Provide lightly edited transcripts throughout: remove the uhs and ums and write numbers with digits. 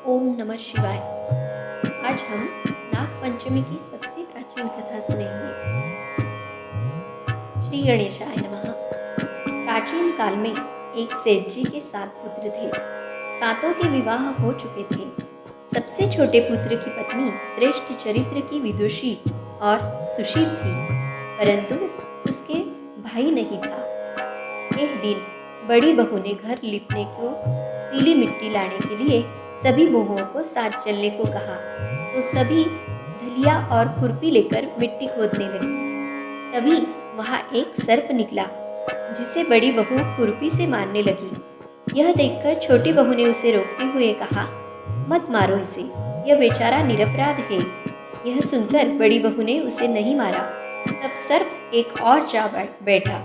ओम नमः शिवाय। आज हम नाग पंचमी की सबसे प्राचीन कथा सुनेंगे। श्री गणेशाय नमः। प्राचीन काल में एक सेठ जी के 7 पुत्र थे। सातों के विवाह हो चुके थे। सबसे छोटे पुत्र की पत्नी श्रेष्ठ चरित्र की विदुषी और सुशील थी, परंतु उसके भाई नहीं था। एक दिन बड़ी बहू ने घर लिपने को पीली मिट्टी लाने के लिए सभी बहुओं को साथ चलने को कहा, तो सभी धलिया और खुरपी लेकर मिट्टी खोदने लगी। तभी वहाँ एक सर्प निकला, जिसे बड़ी बहू खुरपी से मारने लगी। यह देखकर छोटी बहू ने उसे रोकते हुए कहा, मत मारो इसे, यह बेचारा निरपराध है। यह सुनकर बड़ी बहू ने उसे नहीं मारा। तब सर्प एक और जा बैठा।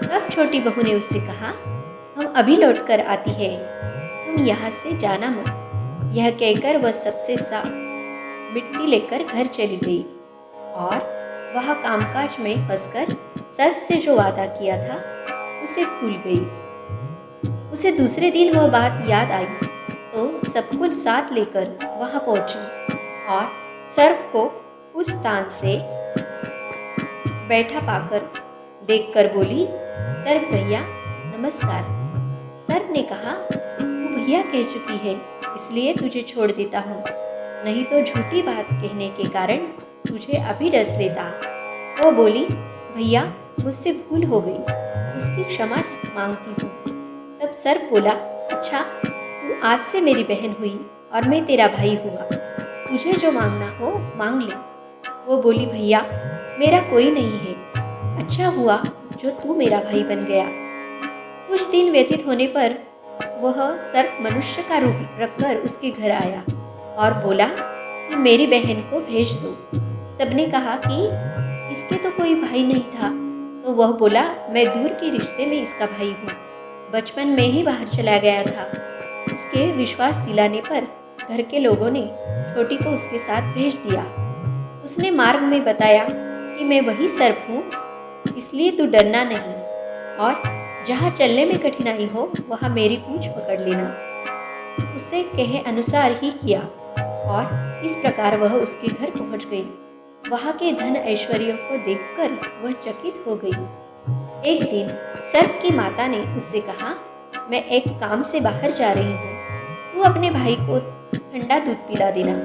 तब छोटी बहू ने उससे कहा, हम अभी लौट कर आती है, तुम यहाँ से जाना मत। यह कहकर वह सबसे साफ मिट्टी लेकर घर चली गई और वह कामकाज में फंसकर सर्प से जो वादा किया था उसे भूल गई। उसे दूसरे दिन वह बात याद आई, तो सबको साथ लेकर वहाँ पहुंची और सर्प को उस स्थान से बैठा पाकर देखकर बोली, सर्प भैया नमस्कार। सर्प ने कहा, तू भैया कह चुकी है, इसलिए तुझे छोड़ देता हूँ, नहीं तो झूठी बात कहने के कारण तुझे अभी डस लेता। वो बोली, भैया मुझसे भूल हो गई, उसकी क्षमा मांगती हूँ। तब सर्प बोला, अच्छा तू आज से मेरी बहन हुई और मैं तेरा भाई हुआ, तुझे जो मांगना हो मांग ले। वो बोली, भैया मेरा कोई नहीं है, अच्छा हुआ जो तू मेरा भाई बन गया। कुछ दिन व्यतीत होने पर वह सर्प मनुष्य का रूप रखकर उसके घर आया और बोला कि मेरी बहन को भेज दो। सबने कहा कि इसके तो कोई भाई नहीं था, तो वह बोला, मैं दूर के रिश्ते में इसका भाई हूँ, बचपन में ही बाहर चला गया था। उसके विश्वास दिलाने पर घर के लोगों ने छोटी को उसके साथ भेज दिया। उसने मार्ग में बताया कि मैं वही सर्प हूँ, इसलिए तू डरना नहीं और जहाँ चलने में कठिनाई हो वहाँ मेरी पूंछ पकड़ लेना। उसे कहे अनुसार ही किया और इस प्रकार वह उसके घर पहुँच गई। वहाँ के धन ऐश्वर्य को देखकर वह चकित हो गई। एक दिन सर्प की माता ने उससे कहा, मैं एक काम से बाहर जा रही हूँ, तू अपने भाई को ठंडा दूध पिला देना।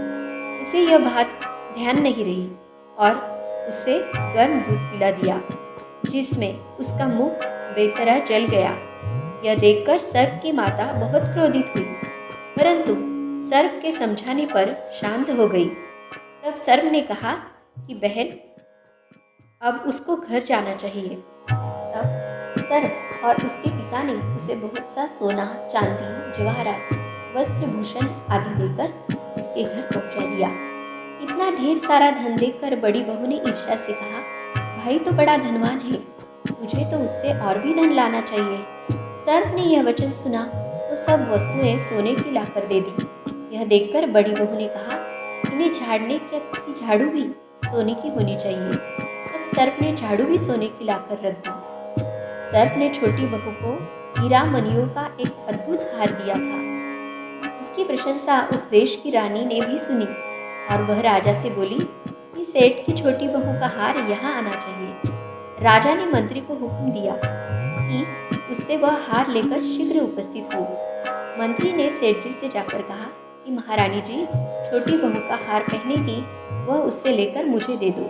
उसे यह बात ध्यान नहीं रही और उसे गर्म दूध पिला दिया, जिसमें उसका मुंह बेतरह जल गया। यह देखकर सर्प की माता बहुत क्रोधित हुई, परंतु सर्प के समझाने पर शांत हो गई। तब सर्प ने कहा कि बहन अब उसको घर जाना चाहिए। तब सर्प और उसके पिता ने उसे बहुत सा सोना, चांदी, जवाहरात, वस्त्र, भूषण आदि देकर उसके घर पहुंचा दिया। इतना ढेर सारा धन देखकर बड़ी बहू ने ईर्ष्या से कहा, भाई तो बड़ा धनवान है, तुझे तो उससे और भी धन लाना चाहिए। सर्प ने यह वचन सुना तो सब वस्तुएं सोने की लाकर दे दी। यह देखकर बड़ी बहू ने कहा, इन्हें झाड़ने की झाड़ू भी सोने की होनी चाहिए। तब सर्प ने झाड़ू भी सोने की लाकर रख दी। सर्प ने छोटी बहू को हीरा मणियों का एक अद्भुत हार दिया था। उसकी प्रशंसा उस देश की रानी ने भी सुनी और वह राजा से बोली कि सेठ की छोटी बहू का हार यहाँ आना चाहिए। राजा ने मंत्री को हुक्म दिया कि उससे वह हार लेकर शीघ्र उपस्थित हो। मंत्री ने सेठ जी से जाकर कहा कि महारानी जी, छोटी बहू का हार पहनेगी, वह उससे लेकर मुझे दे दो।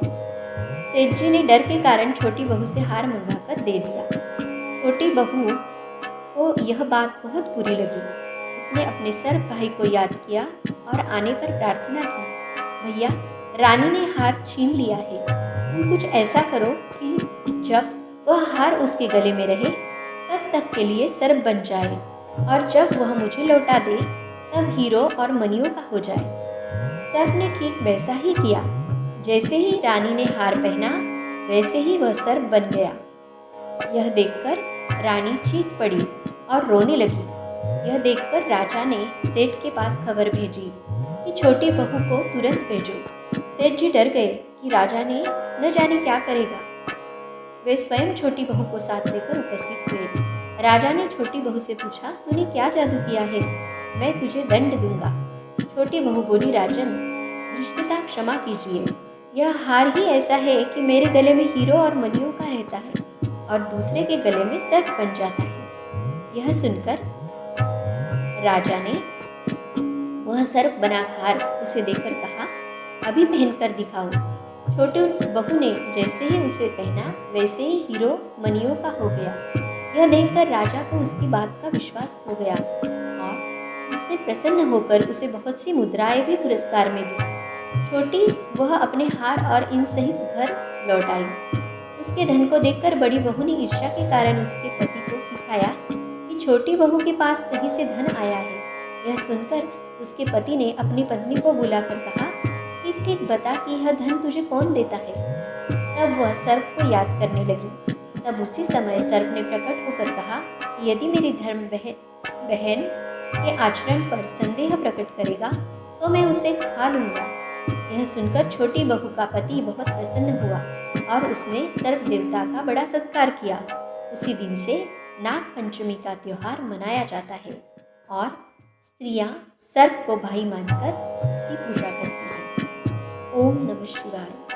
सेठ जी ने डर के कारण छोटी बहू से हार मंगाकर दे दिया। छोटी बहू को यह बात बहुत बुरी लगी। उसने अपने सर्प भाई को याद किया और आने पर प्रार्थना की, भैया रानी ने हार छीन लिया है, तुम कुछ ऐसा करो कि जब वह हार उसके गले में रहे तब तक के लिए सर्प बन जाए और जब वह मुझे लौटा दे तब हीरो और मणियों का हो जाए। सर्प ने ठीक वैसा ही किया। जैसे ही रानी ने हार पहना वैसे ही वह सर्प बन गया। यह देखकर रानी चीख पड़ी और रोने लगी। यह देखकर राजा ने सेठ के पास खबर भेजी कि छोटी बहू को तुरंत भेजो। सेठ जी डर गए कि राजा ने न जाने क्या करेगा। वे स्वयं छोटी बहू को साथ लेकर उपस्थित हुए। राजा ने छोटी बहू से पूछा, तूने क्या जादू किया है? मैं तुझे दंड दूंगा। छोटी बहू बोली, राजन, धृष्टता क्षमा कीजिए, यह हार ही ऐसा है कि मेरे गले में हीरो और मणियों का रहता है और दूसरे के गले में सर्प बन जाता है। यह सुनकर राजा ने वह सर्प बना हार उसे देकर कहा, अभी पहनकर दिखाओ। छोटी बहू ने जैसे ही उसे पहना वैसे ही हीरो मणियों का हो गया। यह देखकर राजा को उसकी बात का विश्वास हो गया और उसने प्रसन्न होकर उसे बहुत सी मुद्राएं भी पुरस्कार में दी। छोटी वह अपने हार और इन सहित घर लौट आई। उसके धन को देखकर बड़ी बहू ने ईर्ष्या के कारण उसके पति को सिखाया कि छोटी बहू के पास कहीं से धन आया है। यह सुनकर उसके पति ने अपनी पत्नी को बुलाकर कहा, ठीक ठीक बता कि यह धन तुझे कौन देता है। तब वह सर्प को याद करने लगी। तब उसी समय सर्प ने प्रकट होकर कहा कि यदि मेरी धर्म बहन के आचरण पर संदेह प्रकट करेगा तो मैं उसे खा लूँगा। यह सुनकर छोटी बहू का पति बहुत प्रसन्न हुआ और उसने सर्प देवता का बड़ा सत्कार किया। उसी दिन से नाग पंचमी का त्योहार मनाया जाता है और स्त्रियां सर्प को भाई मानकर उसकी पूजा करती हैं। ओम नमः शिवाय।